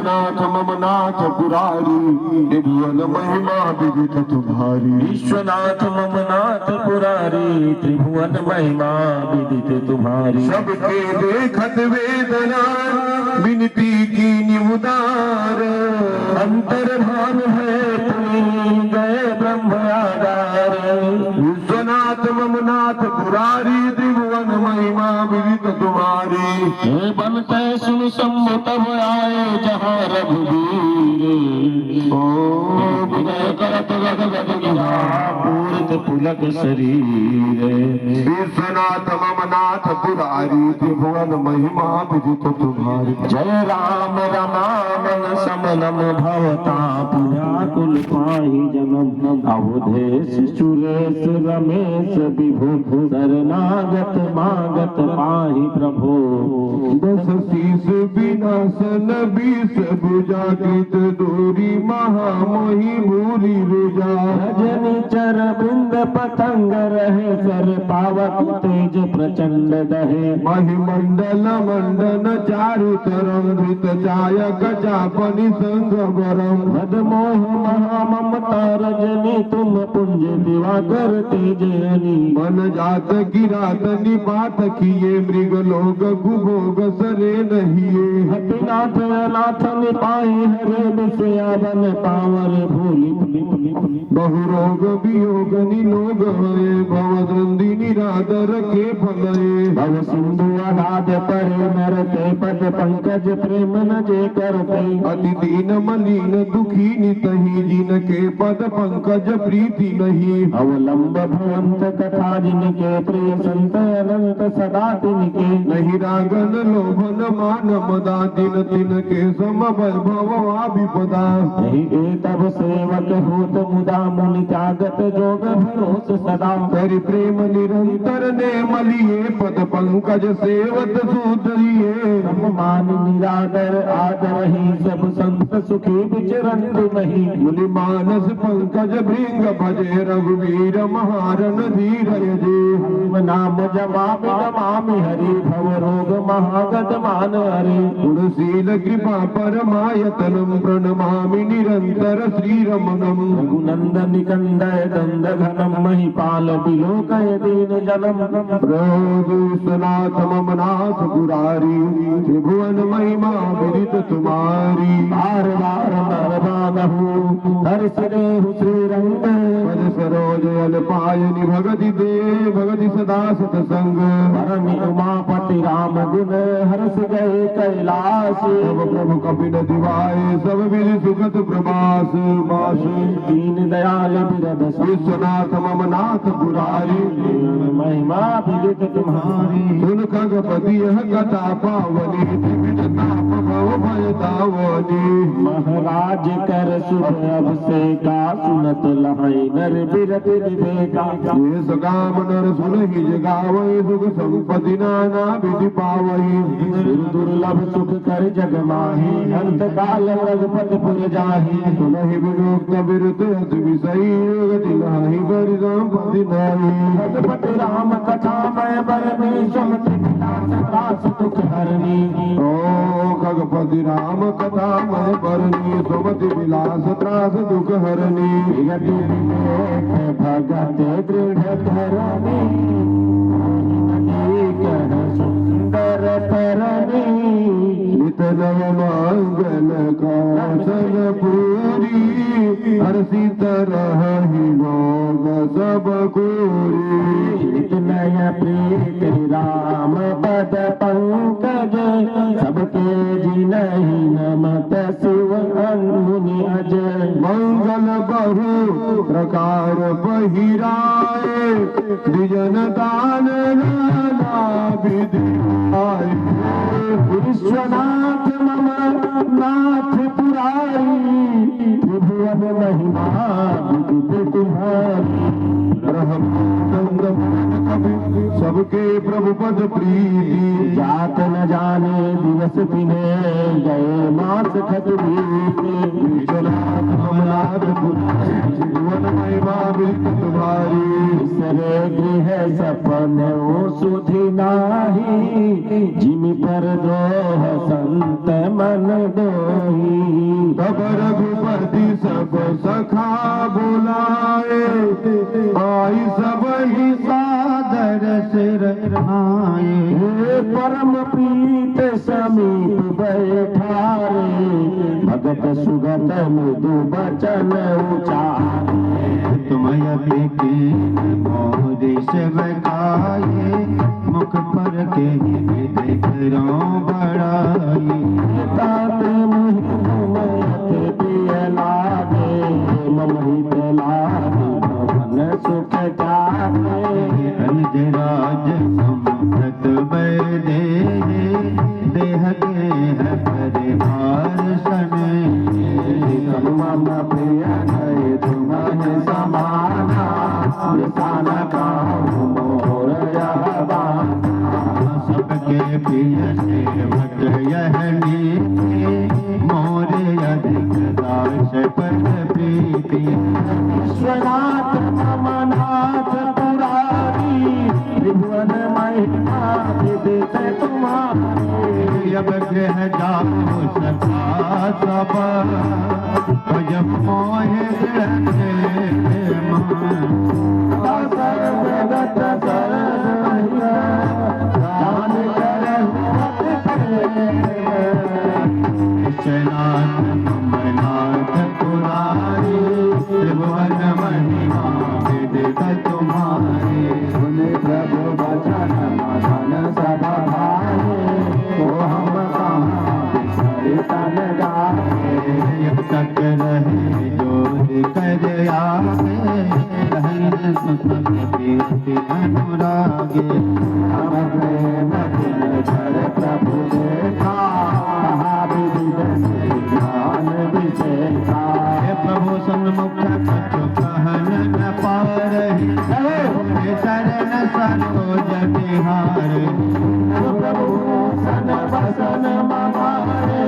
नाथ मम नाथ पुरारी त्रिभुवन महिमा विदित तुम्हारी। विश्वनाथ मम नाथ पुरारी त्रिभुवन महिमा विदित तुम्हारी। सबके देखत वेदना विनती की निमुदार। अंतर्भान है तुम्हीं गए ब्रह्म आधार। विश्वनाथ मम नाथ पुरारी त्रिभुवन महिमा विदित तुम्हारी। हे बनते सुन सम्मुत आए जहाँ रघुवीर। विनय करत गद पूरित पुलक शरीर। विश्वनाथ मम नाथ पुरारी त्रिभुवन महिमा विदित तुम्हारी। जय राम रमानन समनम भवताप व्याकुल पाहि जन्म। अवधेश सुरेश रमेश विभु शरणागत मागत पाहि प्रभो। दस शीस विनाशन बीस भुजा कृत दूरी महामोहि भूरी रुजा। रजनी चर बिंद पतंग रहे सर पावक तेज प्रचंड दहे। महिमंडल मंडन चारु तरंग धृत चायक चापनि संग वरम। मदमोह महाममता रजनी तुम पुंज दिवाकर तेज अनी। मन जात किरात निपात किए मृग लोग कुभोग सरे नहिए। हतिनाथ अनाथ निपाहि हरे विषयावन पावर भूलि। बहु रोग वियोग निलोग हरे भवद्रंदी निरादर के फलये। भव सिंधु अगाध परे नरते पद पंकज प्रेम न जे करते। अति दीन मलिन दुखी नितहि जिनके पद पंकज प्रीति नहीं। अवलंब भवंत कथा जिनके प्रिय संत अनंत सदा तिनके। नहीं रागन लोभन मान मदा दिन तिनके सम वैभव आविपदा। नहीं तब सेवक होत मुदा मुनि त्यागत जोग भरोस सदा। हरि प्रेम निरंतर ने मलिए पद पंकज सेवत सुधरिए। मान निरादर आदर ही सब संत सुखी विचरंत नहीं। मुनि मानस पंकज भृंग भजे रघुवीर महारन धीरय जे। नाम जमामि नमामि हरि भव रोग महागत मान हरि। गुणशील कृपा परमायतनम प्रणमामि निरंतर श्रीरमणम। रघुनंदन निकंदय दंद घनम महिपाल विलोकय दीन जनम। विश्वनाथ मम नाथ पुरारी त्रिभुवन महिमा विदित तुम्हारी। बार बार नरबानहु हर्ष देहु श्रीरंग। पद सरोज अल्पायनि भगति दे भगति सदा सतसंग। परमि उमापति राम गुण हर्ष गए कैलाश। सब प्रभु कपिन दिवाए सब विधि सुखद प्रभास मास। दीन दयाल बिरद विश्वनाथ मम नाथ पुरारी महिमा विदित तुम्हारी। सुन खगपति यह कथा पावनी त्रिविध ताप भव भय दावनी। महाराज कर शुभ अभिषेका सुनत लहै नर बिरद विवेका। ये सकाम नर सुनहि जगावै सुख संपत्ति नाना विधि पावै। दुर्लभ सुख कर जग माही अंत काल रघुपति पुर जाही। सुनहि विमुक्त विरुत अति विषयी गति नाही बरि संपत्ति नाही। रघुपति राम कथा मैं बरनी सुमति त्रास दुख हरनी। ओ खगपति राम कथा मैं बरनी सुमति विलास त्रास दुख हरनी। भगत दृढ़ धरनी सुंदर तरनी। नित नव मंगल कौशल पूरी हर्षित रहि भोग सब कोरी। नित नय प्रीति राम पद पंकज सबके जिनहि नमत शिव मुनि अजय। मंगल बहु प्रकार पहिराए द्विजन दान नाना विधि आए। विश्वनाथ मम नाथ पुरारी त्रिभुवन महिमा विदित तुम्हारी। सबके प्रभु पद प्रीति जात न जाने दिवस पिने गए मास खत बीते। विश्वनाथ मम नाथ पुरारी त्रिभुवन महिमा विदित तुम्हारी। सरे गृह सपन सुधि नाही जिमि पर द्रोह संत मन दोही। तब रघुपति सब सखा बुलाए, आई सब ही सादर सिर आए। हे परम प्रीत समीप बैठारे, भगत सुगत मृदु बचन उचारे। तुम यति मोरे शिव खाए, मुख पर के देख रो बड़ाई। ताते मुहित प्रिय लागे, ममहित लागे भवन सुख जागे। राज संपत दे, देह के है परिवार सने। मम प्रिय है तुम्हें समाना, निशान का मोर यह बाना। सबके प्रिय सेवक यह नीति, मोरे अधिक दास पद प्रीति। विश्वनाथ ममनाथ पुरारी, त्रिभुवन महिमा विदित तुम्हारी। अब गृह जाओ सखा सब, भजम मोहे सर्वगत सर्वमहिमा, जान विश्वनाथ ममनाथ पुरारी, त्रिभुवन महिमा विदित तुम्हारी। सुने प्रभु वचन मदन सदा भाए, तो हम कहाँ बिसरि तन गाए। जब तक रहे जो कर आगे, रहन सुख कीर्ति अनुरागे। हम प्रेम दिन कर प्रभु देखा, कहा विधि ज्ञान विशेषा। हे प्रभु सन्मुख कछु कहन न पारहि, हे शरण सरोज बिहार। प्रभु सन बसन ममारे,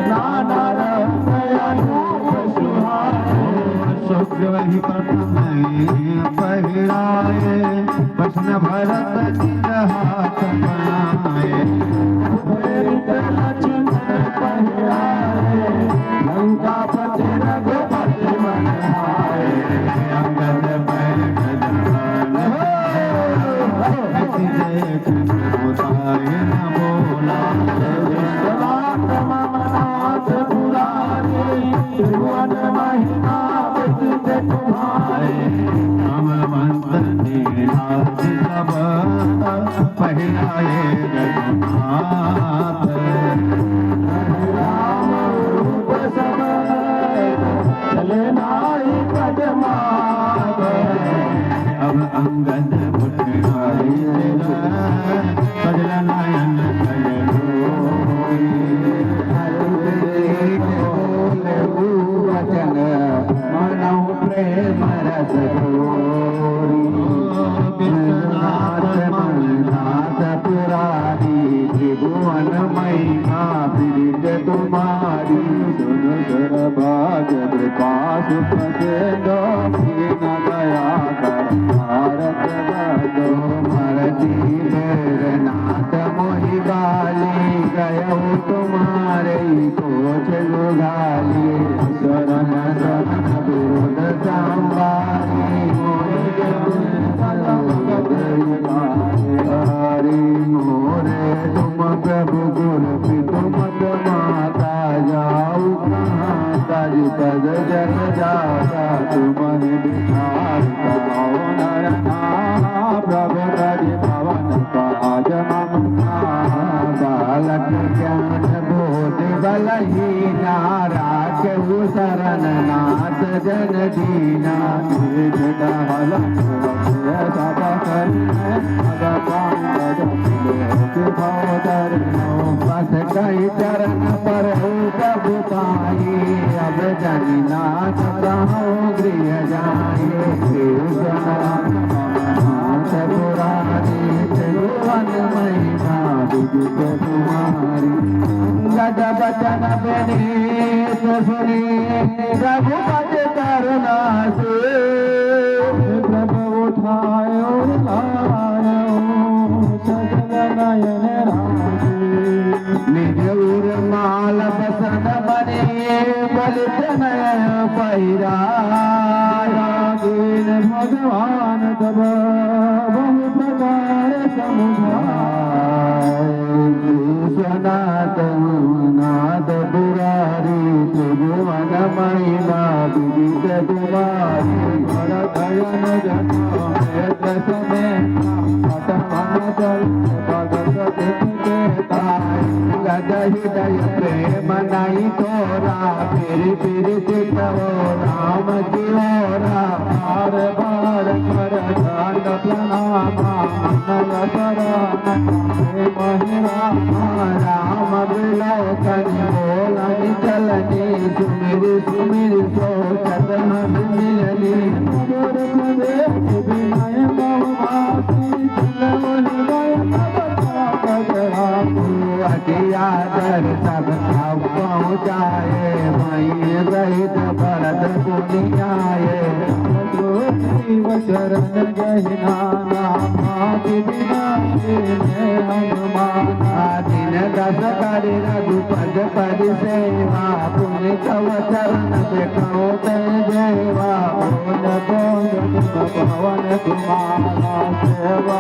नाना रंग अनूप सुहारे। शुक्र ही प्रथम पहिराए, वचन भरत हाथ बनाए। प्रेरित लक्ष्मण पहिराए, लंकापति रघुपति मन आए। अंगद बैठ जहान देख उताए न बोला। विश्वनाथ ममनाथ पुरारी, त्रिभुवन महिमा विदित तुम्हारी। हम वंदनीय नाथ सब, पहिराए रघुनाथ। राम रूप सब चले नाई कदमाग। अब अंगद उठाई सजल नयन कल वचन मनौ प्रेम रस घोरी। विश्वनाथ ममनाथ पुरारी, त्रिभुवन महिमा विदित तुम्हारी। सुन सुर भाग विकास प्रसिद्धो, दीन दया कर भारत बदो। मरती मेर नाथ मोहि गाली, गयौ तुम्हारे कोच गुगाली। शरण शरण विरुद्ध संवारी, मोहि हरि मोरे। तुम प्रभु गुरु तुम माता, जाऊ कहाँ तज पद जन जाता। तुम बिहार कहो नर नाम, प्रभु तज पवन काज मम। बालक ज्ञान बोध बलहीना, राखहु शरण नाथ जन दीना। डहल सब बस कई चरण पर प्रभु पाई। अब जनि नाथ कहूँ गृह जाए। पुरानी त्रिभुवन महिमा विदित तुम्हारी। गद बचन विनीत सुनी, रघुपति करुणा से। प्रभु उठायो लायो, सजल नयन राजी। निज उर माल बसन बने, ललित नय पैरा दीन भगवान तब बहु प्रकार समुझाय विश्वनाथ नाथ पुरारी त्रिभुवन महिमा विदित तुम्हारी दयन जन समय हृदय प्रेम नहीं तोरा फिर चितवो राम की ओरा बार बार कर दंड प्रणाम नय शरण महिमा राम विलोकन बोलन चलनी सुमिर सुमिर सोचत मन मिलनी मोर प्रदेश विनय बहुभाषी अटियादर सब पहुँचाए वहीं रहित भरत पुनियाए चरण गहना दिन दस कर रघुपद पद सेवा पुण्य तव चरण देखो देवा भवन कुमारा सेवा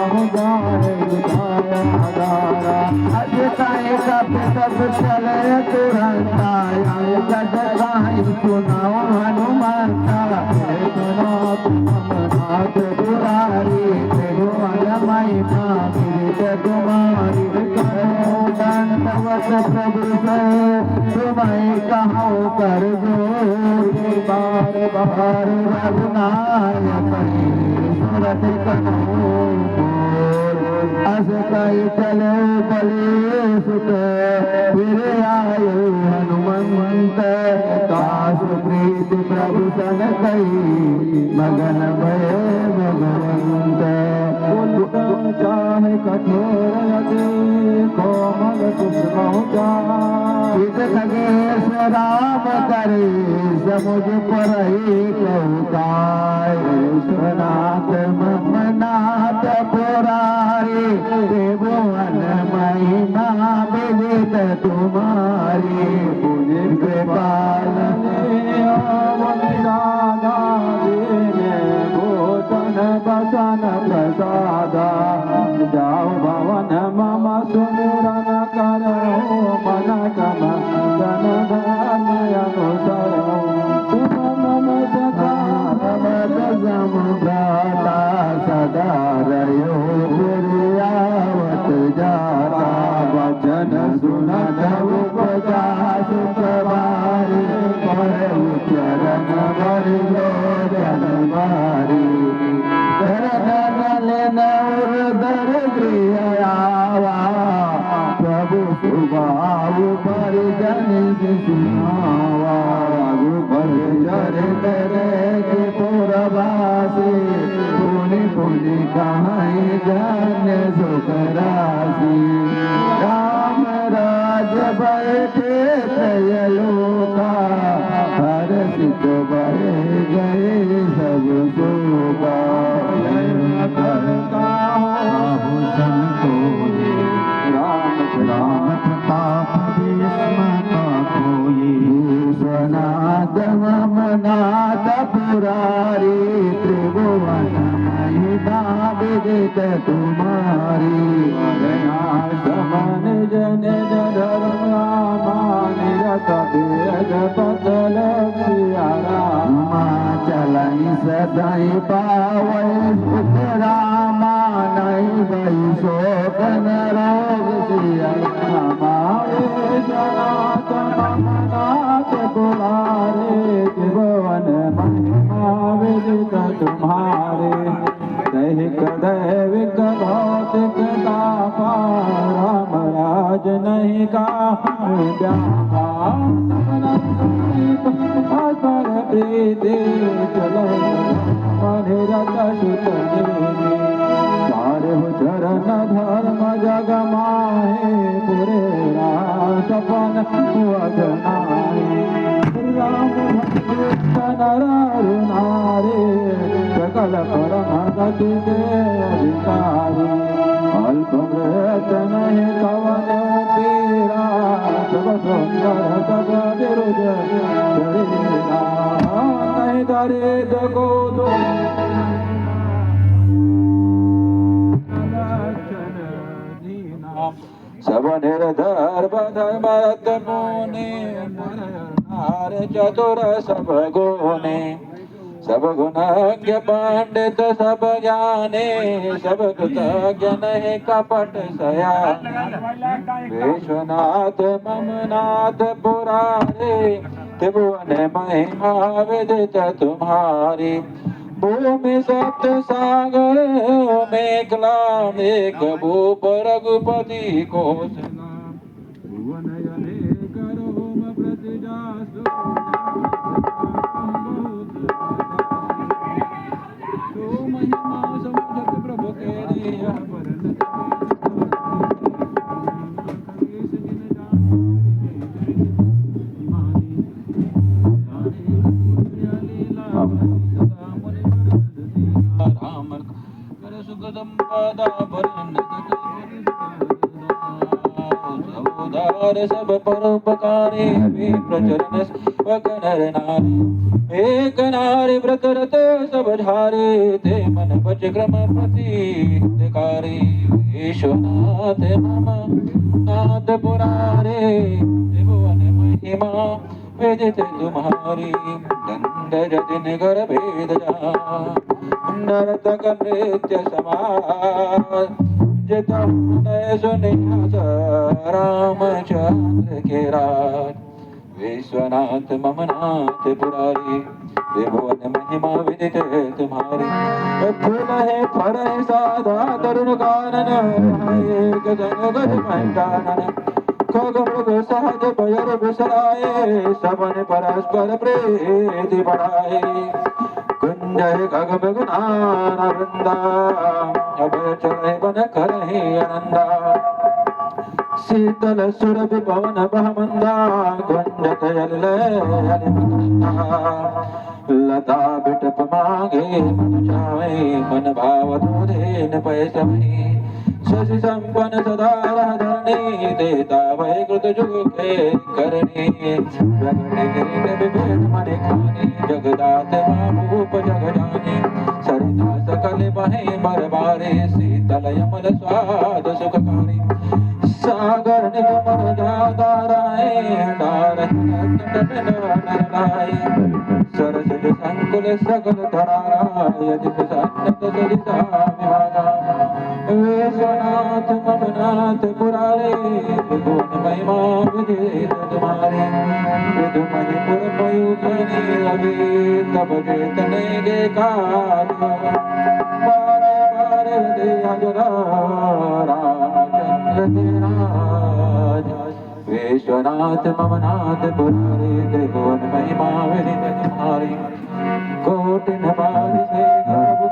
सब चले तुरंता सुनाओ हनुमंता नाथ पुरारी भगवान महिमा गिरित तुम्हारी दंडवत प्रभु से तुम्हें कहो कर जोरी बार बार रघुनायक सुरत कहो अस कई चले बलि सुत फिर आयो हनुमंत कासु प्रीति प्रभु सन कई मगन भय भगवंत चाहे कठोर कोमल कुसुम चित खगेश राम करे समुझ पर कौताय विश्वनाथ ममनाथ पुरारी त्रिभुवन महिमा विदित तुम्हारी पुण्य कृपाल भूषण बसन प्रसादा जाओ भवन मम सुमिरन करो मन कम जन धर्म अनुसरो तुम मम सखा समुद्राता सदा रयो आवत जाता वचन सुनत उपजा सुख बारी चरण वर जन बारी दर गृह आवा प्रभु सुभाव पर जन सुनावा पर जर करे पुरवासी पुनि पुनि कहाई जन सुख राशि राम राज बैठे लोका हर सिख बहे गए सब सोगा राम प्रताप विश्वनाथ ममनाथ पुरारी त्रिभुवन महिमा विदित तुम्हारी समन जन धर्म निरत तेज पतल रामा चलन सदाई पावै सुख रामा नहीं भई शोकन रोग सिया नाथ बुलारे त्रिभुवन महिमा विदित तुम्हारे दैहिक दैविक भौतिक तापा राम राज नहीं का पर प्रीति चलो मनिरत सुत सारे चरण धर्म जग माहे पुरे सपन वदनाए राम भक्त नर नारे सकल परम गति के अधिकारी अल्प मृत नहीं कवन पीरा सब सुंदर सब विरुज नहीं धरे जगो दो सब निर्धर धर्म मुनि नार चतुर सब गुणे सब गुणज्ञ पंडित सब ज्ञानी सब कृतज्ञ नहीं कपट सयान विश्वनाथ ममनाथ पुरारे त्रिभुवन महिमा विदित तुम्हारी भूमि सप्त सागर मेघला मेघ भूप रघुपति कोसला भुवन अनेक रोम प्रतिजासु तो महिमा समुझत प्रभु के सब परोपकारी प्रचरण नर नारी एक नारी व्रत रत सब झारे ते मन बच क्रम प्रतिकारी विश्वनाथ मम नाथ पुरारे त्रिभुवन महिमा विदित तुम्हारी दंड जतिन कर भेद जा नर्तक नृत्य समाज रामचंद्र के राज विश्वनाथ ममनाथ पुरारी त्रिभुवन महिमा विदित तुम्हारी फूल है फल है साधा तरुण कानन एक जन गज पंचानन खग मृग सहज भयर बिसराए सबन परस्पर प्रीति बढ़ाए कुंजय खग मृगनान वृंदा अब चले बन करहि आनंदा शीतल सुरभि पवन बहमंदा गुंजत लता बिटप मांगे मन चावे मन भावत धेन पैसमहि शशि संपन्न सदा धरणी देता वै कृत जुग के करणी विभेद मन खानी जगदात भूप जग जानी सरिता सकल बहे बरबारे शीतल यमल स्वाद सुखकारी सागर निगम जादाराए डार सरस संकुल सकल धरारा यदि सन्नत सरिता विभागा विश्वनाथ ममनाथ पुरारे त्रिभुवन महिमा विदित तुम्हारे विदु मणिपुर मयूखनी अभी तब चेतने के कार्य बारे बारे हृदय जरा राज विश्वनाथ ममनाथ पुरारे त्रिभुवन महिमा विदित तुम्हारी कोटिन बाल से गर्भ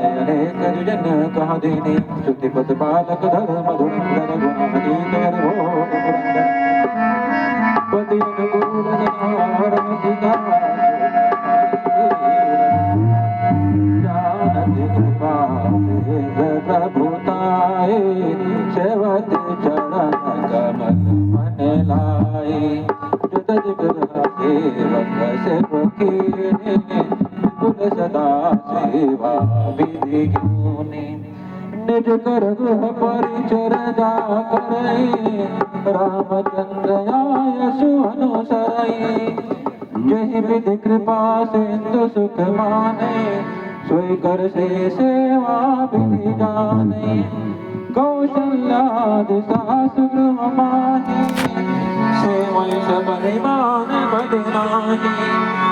अनेक जन कहा देने श्रुतिपत बालक धर्म धुरंधर गुणमतीत भोग पुरंदर पति अनुकूल सदारण सीता जानत कृपा प्रभुताए सेवत चरण कमल मन लाए सेवक सेवकीने कुल सदा सेवा विधि गुने निज कर गृह परिचर्या करे रामचंद्र आय सुअनुसरई जहि विधि कृपा सिंधु सुख माने सोई कर से सेवा विधि जाने कौशल्यादि सास गृह माहि सेवै सब निमान बदनाहि।